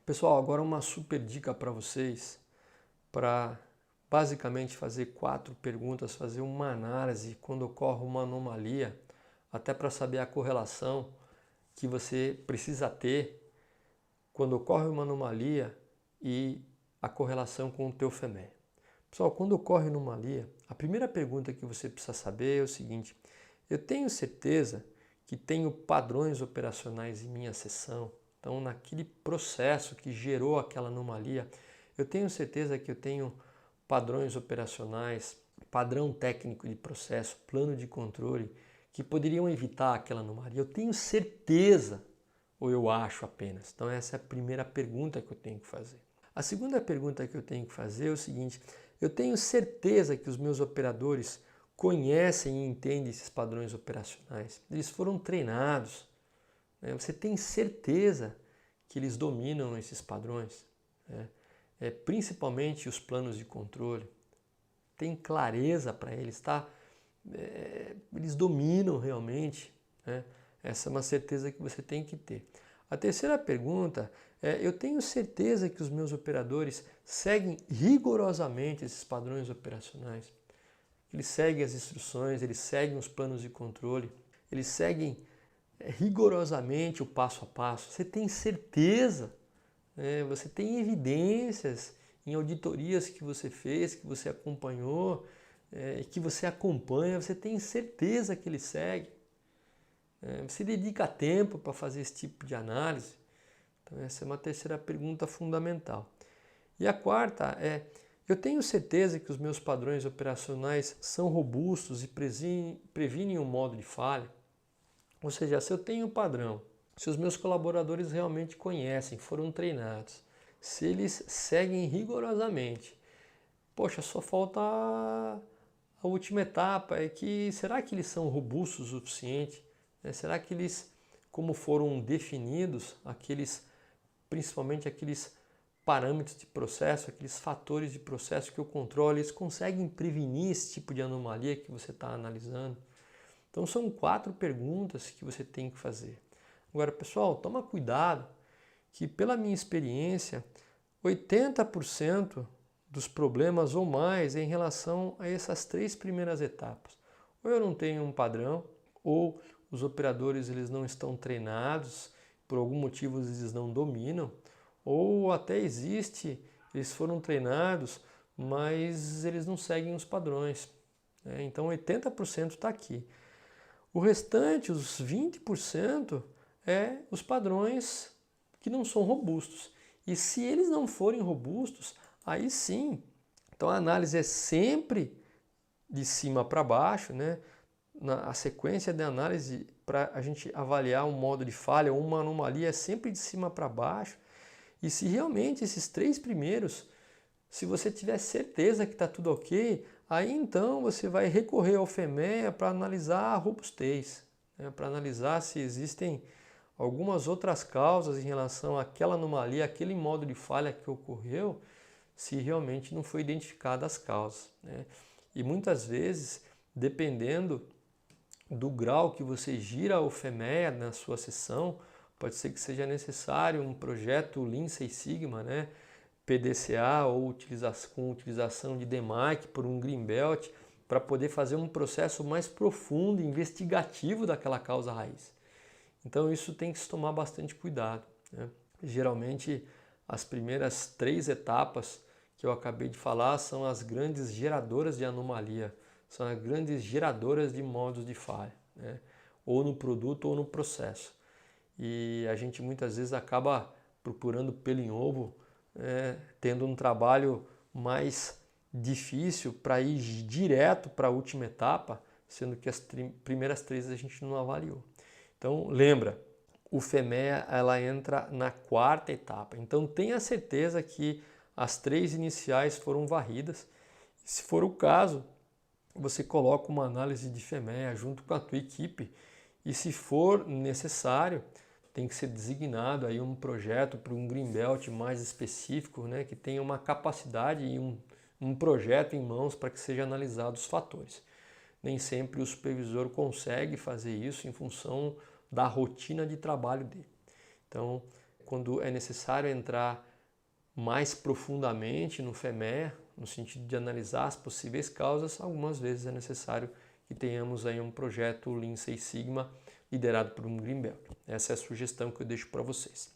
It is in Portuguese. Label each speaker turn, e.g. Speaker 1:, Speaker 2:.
Speaker 1: Pessoal, agora uma super dica para vocês, para basicamente fazer 4 perguntas, fazer uma análise quando ocorre uma anomalia, até para saber a correlação que você precisa ter quando ocorre uma anomalia e a correlação com o teu FEMEA. Pessoal, quando ocorre uma anomalia, a primeira pergunta que você precisa saber é o seguinte: eu tenho certeza que tenho padrões operacionais em minha sessão? Então, naquele processo que gerou aquela anomalia, eu tenho certeza que eu tenho padrões operacionais, padrão técnico de processo, plano de controle, que poderiam evitar aquela anomalia? Eu tenho certeza ou eu acho apenas? Então, essa é a primeira pergunta que eu tenho que fazer. A segunda pergunta que eu tenho que fazer é o seguinte: eu tenho certeza que os meus operadores conhecem e entendem esses padrões operacionais? Eles foram treinados, né? Você tem certeza que eles dominam esses padrões, né? Principalmente os planos de controle. Tem clareza para eles, tá? Eles dominam realmente, né? Essa é uma certeza que você tem que ter. A terceira pergunta é: eu tenho certeza que os meus operadores seguem rigorosamente esses padrões operacionais? Eles seguem as instruções, eles seguem os planos de controle, eles seguem rigorosamente o passo a passo. Você tem certeza, né? Você tem evidências em auditorias que você fez, que você acompanhou, que você acompanha, você tem certeza que ele segue. Você dedica tempo para fazer esse tipo de análise? Então essa é uma terceira pergunta fundamental. E a quarta é: eu tenho certeza que os meus padrões operacionais são robustos e previnem um modo de falha? Ou seja, se eu tenho um padrão, se os meus colaboradores realmente conhecem, foram treinados, se eles seguem rigorosamente, poxa, só falta a última etapa, é que será que eles são robustos o suficiente? Será que eles, como foram definidos, principalmente aqueles parâmetros de processo, aqueles fatores de processo que eu controlo, eles conseguem prevenir esse tipo de anomalia que você está analisando? Então são 4 perguntas que você tem que fazer. Agora, pessoal, toma cuidado que, pela minha experiência, 80% dos problemas ou mais é em relação a essas 3 primeiras etapas. Ou eu não tenho um padrão, ou os operadores eles não estão treinados, por algum motivo eles não dominam, ou até existe, eles foram treinados, mas eles não seguem os padrões. Então 80% está aqui. O restante, os 20%, é os padrões que não são robustos. E se eles não forem robustos, aí sim. Então a análise é sempre de cima para baixo, né? A sequência de análise para a gente avaliar um modo de falha ou uma anomalia é sempre de cima para baixo. E se realmente esses 3 primeiros, se você tiver certeza que está tudo ok, aí então você vai recorrer ao FEMEA para analisar a robustez, né? Para analisar se existem algumas outras causas em relação àquela anomalia, aquele modo de falha que ocorreu, se realmente não foi identificada as causas, né? E muitas vezes, dependendo do grau que você gira o FEMEA na sua sessão, pode ser que seja necessário um projeto Lean Six Sigma, né? PDCA ou com utilização de DMAIC por um Greenbelt, para poder fazer um processo mais profundo, investigativo daquela causa raiz. Então isso tem que se tomar bastante cuidado, né? Geralmente as primeiras 3 etapas que eu acabei de falar são as grandes geradoras de anomalia, são as grandes geradoras de modos de falha, né? Ou no produto ou no processo. E a gente muitas vezes acaba procurando pelo em ovo, tendo um trabalho mais difícil para ir direto para a última etapa, sendo que as primeiras 3 a gente não avaliou. Então lembra, o FEMEA ela entra na 4ª etapa. Então tenha certeza que as 3 iniciais foram varridas. Se for o caso, você coloca uma análise de FEMEA junto com a tua equipe e, se for necessário, tem que ser designado aí um projeto para um Greenbelt mais específico, né, que tenha uma capacidade e um projeto em mãos para que seja analisado os fatores. Nem sempre o supervisor consegue fazer isso em função da rotina de trabalho dele. Então, Quando é necessário entrar mais profundamente no FEMER, no sentido de analisar as possíveis causas, algumas vezes é necessário que tenhamos aí um projeto Lean Six Sigma liderado por um Green Belt. Essa é a sugestão que eu deixo para vocês.